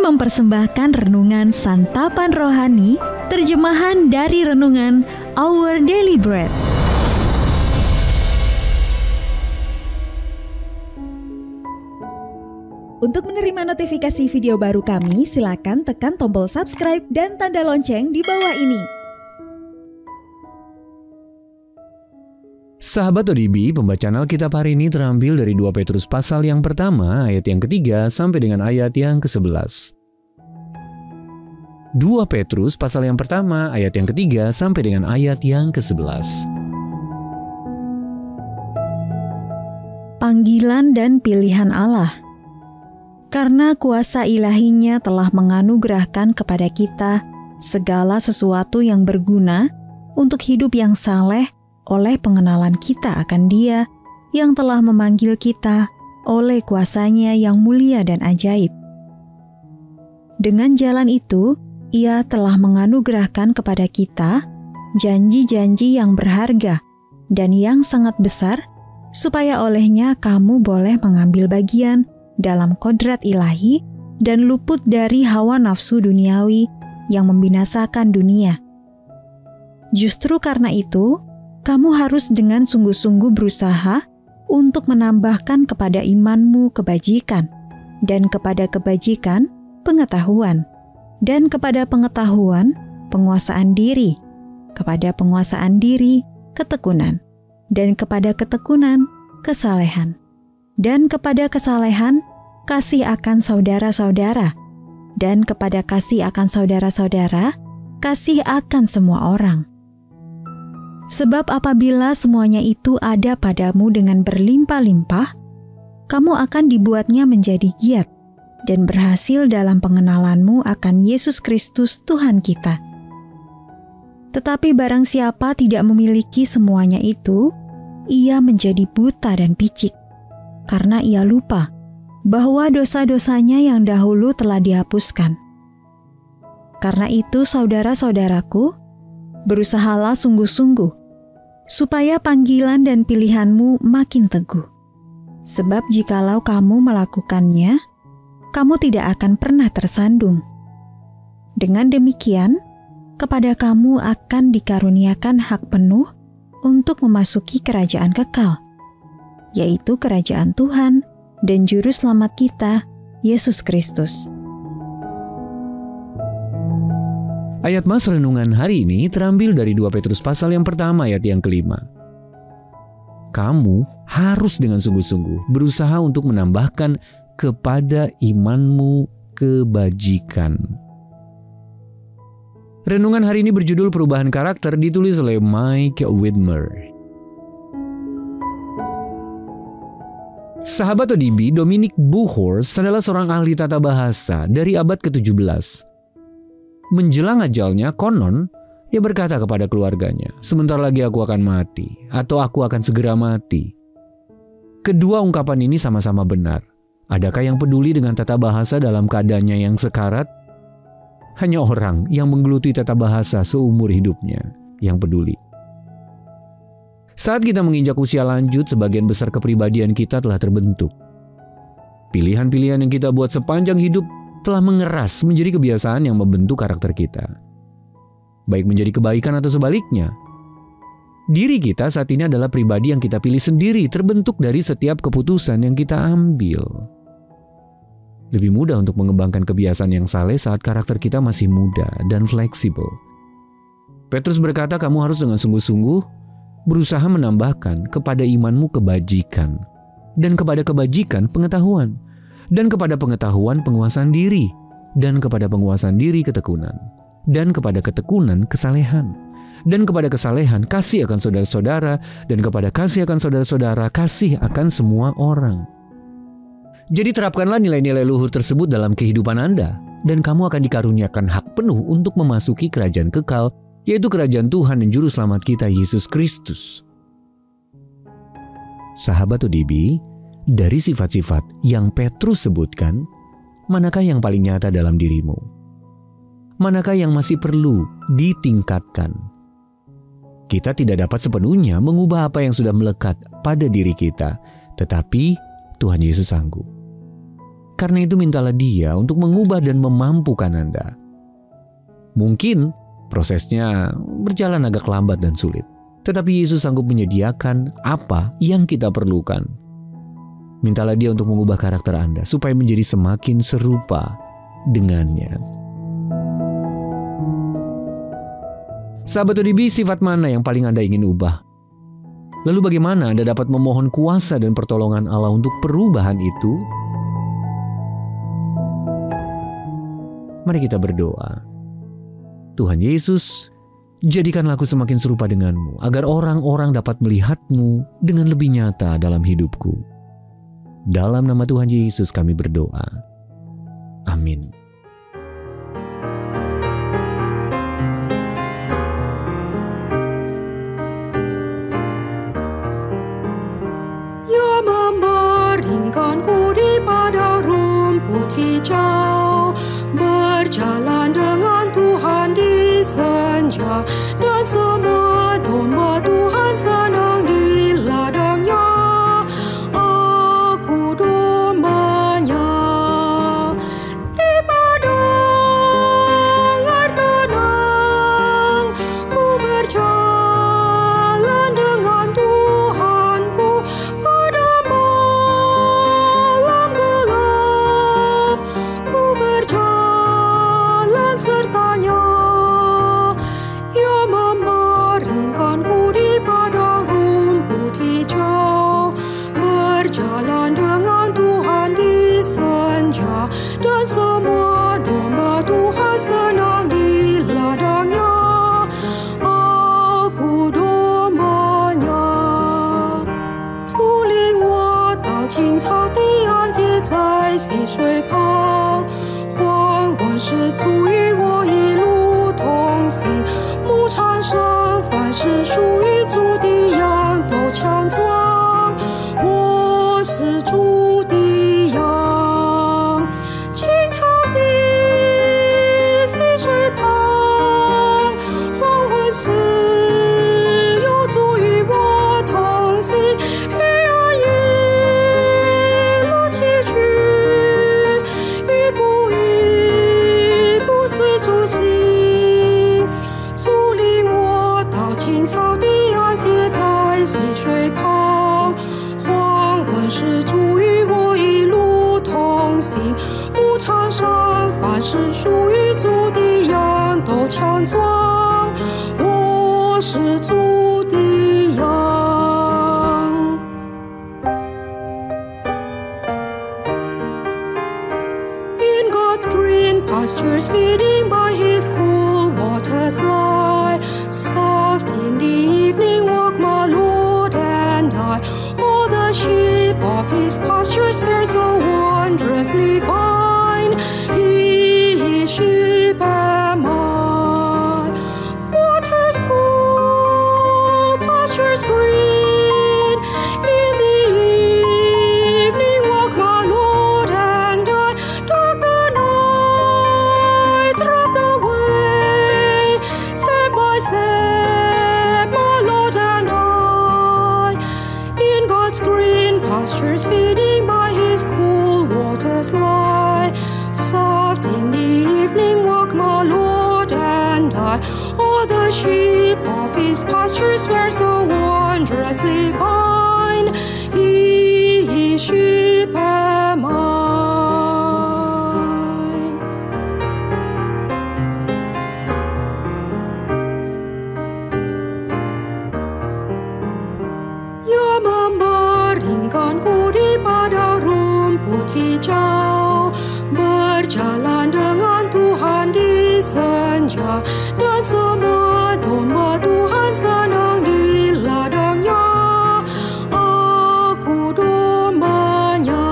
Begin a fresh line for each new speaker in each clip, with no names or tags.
mempersembahkan renungan Santapan Rohani, terjemahan dari renungan Our Daily Bread.
Untuk menerima notifikasi video baru kami, silakan tekan tombol subscribe dan tanda lonceng di bawah ini.
Sahabat ODB, pembacaan Alkitab hari ini terambil dari 2 Petrus pasal yang pertama, ayat yang ketiga sampai dengan ayat yang ke-11. 2 Petrus pasal yang pertama, ayat yang ketiga sampai dengan ayat yang ke-11.
Panggilan dan pilihan Allah. Karena kuasa ilahinya telah menganugerahkan kepada kita segala sesuatu yang berguna untuk hidup yang saleh oleh pengenalan kita akan Dia yang telah memanggil kita oleh kuasa-Nya yang mulia dan ajaib. Dengan jalan itu, Ia telah menganugerahkan kepada kita janji-janji yang berharga dan yang sangat besar, supaya olehnya kamu boleh mengambil bagian dalam kodrat ilahi dan luput dari hawa nafsu duniawi yang membinasakan dunia. Justru karena itu, kamu harus dengan sungguh-sungguh berusaha untuk menambahkan kepada imanmu kebajikan, dan kepada kebajikan pengetahuan, dan kepada pengetahuan penguasaan diri, kepada penguasaan diri ketekunan, dan kepada ketekunan kesalehan, dan kepada kesalehan kasih akan saudara-saudara, dan kepada kasih akan saudara-saudara kasih akan semua orang. Sebab apabila semuanya itu ada padamu dengan berlimpah-limpah, kamu akan dibuatnya menjadi giat dan berhasil dalam pengenalanmu akan Yesus Kristus Tuhan kita. Tetapi barang siapa tidak memiliki semuanya itu, ia menjadi buta dan picik, karena ia lupa bahwa dosa-dosanya yang dahulu telah dihapuskan. Karena itu, saudara-saudaraku, berusahalah sungguh-sungguh, supaya panggilan dan pilihanmu makin teguh. Sebab jikalau kamu melakukannya, kamu tidak akan pernah tersandung. Dengan demikian, kepada kamu akan dikaruniakan hak penuh untuk memasuki kerajaan kekal, yaitu kerajaan Tuhan dan Juru Selamat kita, Yesus Kristus.
Ayat mas renungan hari ini terambil dari 2 Petrus pasal yang pertama ayat yang kelima. Kamu harus dengan sungguh-sungguh berusaha untuk menambahkan kepada imanmu kebajikan. Renungan hari ini berjudul Perubahan Karakter, ditulis oleh Mike Widmer. Sahabat ODB, Dominic Buhorst adalah seorang ahli tata bahasa dari abad ke-17. Menjelang ajalnya, konon, ia berkata kepada keluarganya, "Sebentar lagi aku akan mati," atau "aku akan segera mati." Kedua ungkapan ini sama-sama benar. Adakah yang peduli dengan tata bahasa dalam keadaannya yang sekarat? Hanya orang yang menggeluti tata bahasa seumur hidupnya yang peduli. Saat kita menginjak usia lanjut, sebagian besar kepribadian kita telah terbentuk. Pilihan-pilihan yang kita buat sepanjang hidup telah mengeras menjadi kebiasaan yang membentuk karakter kita. Baik menjadi kebaikan atau sebaliknya. Diri kita saat ini adalah pribadi yang kita pilih sendiri, terbentuk dari setiap keputusan yang kita ambil. Lebih mudah untuk mengembangkan kebiasaan yang saleh saat karakter kita masih muda dan fleksibel. Petrus berkata, kamu harus dengan sungguh-sungguh berusaha menambahkan kepada imanmu kebajikan, dan kepada kebajikan pengetahuan, dan kepada pengetahuan penguasaan diri, dan kepada penguasaan diri ketekunan, dan kepada ketekunan kesalehan, dan kepada kesalehan kasih akan saudara-saudara, dan kepada kasih akan saudara-saudara kasih akan semua orang. Jadi terapkanlah nilai-nilai luhur tersebut dalam kehidupan Anda, dan kamu akan dikaruniakan hak penuh untuk memasuki kerajaan kekal, yaitu kerajaan Tuhan dan Juru Selamat kita, Yesus Kristus. Sahabat ODB, dari sifat-sifat yang Petrus sebutkan, manakah yang paling nyata dalam dirimu? Manakah yang masih perlu ditingkatkan? Kita tidak dapat sepenuhnya mengubah apa yang sudah melekat pada diri kita, tetapi Tuhan Yesus sanggup. Karena itu mintalah Dia untuk mengubah dan memampukan Anda. Mungkin prosesnya berjalan agak lambat dan sulit, tetapi Yesus sanggup menyediakan apa yang kita perlukan. Mintalah Dia untuk mengubah karakter Anda supaya menjadi semakin serupa dengannya. Sahabat ODB, sifat mana yang paling Anda ingin ubah? Lalu bagaimana Anda dapat memohon kuasa dan pertolongan Allah untuk perubahan itu? Mari kita berdoa. Tuhan Yesus, jadikanlah aku semakin serupa denganmu, agar orang-orang dapat melihatmu dengan lebih nyata dalam hidupku. Dalam nama Tuhan Yesus kami berdoa. Amin.
Ia membaringkanku di padang rumput hijau, berjalan dengan Tuhan di senja, dan semua domba Tuhan senang di ladangnya. Aku dombanya di padang air tenang, ku berjalan dengan Tuhanku pada malam gelap, ku berjalan sertanya. Ia membaringkanku di padang rumput hijau, berjalan dengan Tuhan di senja, dan semua domba Tuhan senang di ladangnya. Aku dombanya. 竹林我到青草地，安歇在溪水旁，黄昏时足与我一路同行。牧场上凡是属于主的羊都强壮，我是主的羊。青草地，溪水旁，黄昏时有主与我同行。黑暗一路崎岖，一步一步随主行。主领我到青草地，安歇在溪水旁，黄昏时主与我一路同行。牧场上凡是属于主的羊都强壮，我是主的羊。In God's green pastures, feeding by His cool waters lie. Soft in the evening walk my Lord and I. All the sheep of His pastures fare so wondrously fine. His sheep am I. Waters cool, pastures green. In the evening walk my Lord and I. Dark the night, rough the way. Step by step, my Lord and I. In God's green pastures, feeding by His cool waters lie. Soft in the evening walk my Lord and I. All the sheep of His pastures fare so wondrously fine. His sheep am I. Ia membaringkanku di padang rumput hijau, berjalan dengan Tuhan di senja, dan semua domba Tuhan senang di ladangnya. Aku dombanya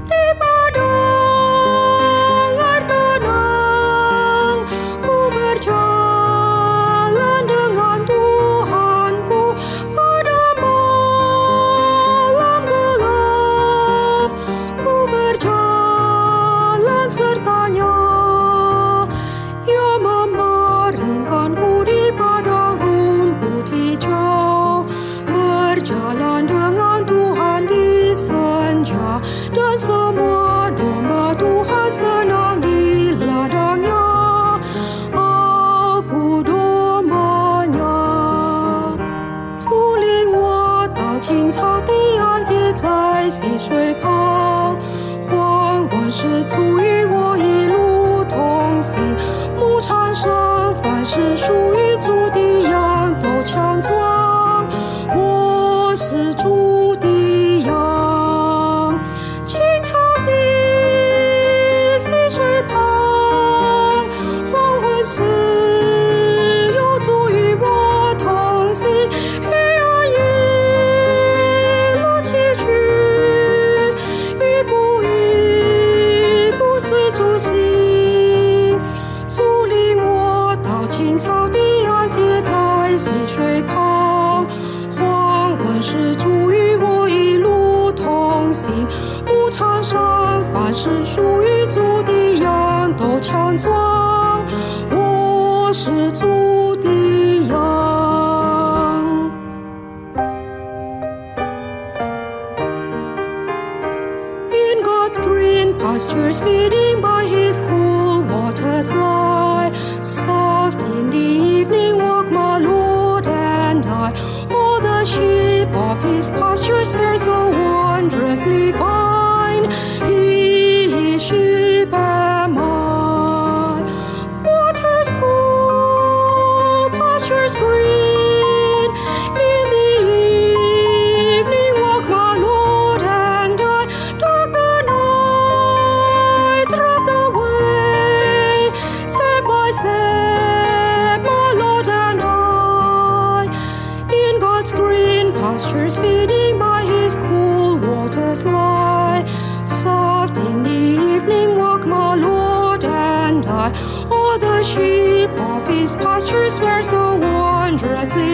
di padang air tenang, ku berjalan dengan Tuhanku pada malam gelap, ku berjalan sertanya. Ia membaringkanku 在溪水旁，缓缓是足与我一路同行。牧场上凡是属于主的羊都强壮，我是主的羊。青草地溪水旁，缓缓是有主与我同行。主领我到青草地安歇在溪水旁，缓缓是主与我一路同行。牧场上凡是属于主的羊都强壮，我是主的羊。In God's green pastures feeding by His cool waters lie, soft in the evening walk my Lord and I. All the sheep of His pastures fare so wondrously fine. His sheep am I. Waters cool, pastures green. In the evening walk my Lord and I. Dark the night, rough the way. Step by step, my Lord and I. In God's green pastures feeding by His cool waters lie. Soft in the evening walk my Lord and I. All the sheep of His pastures fare so wondrously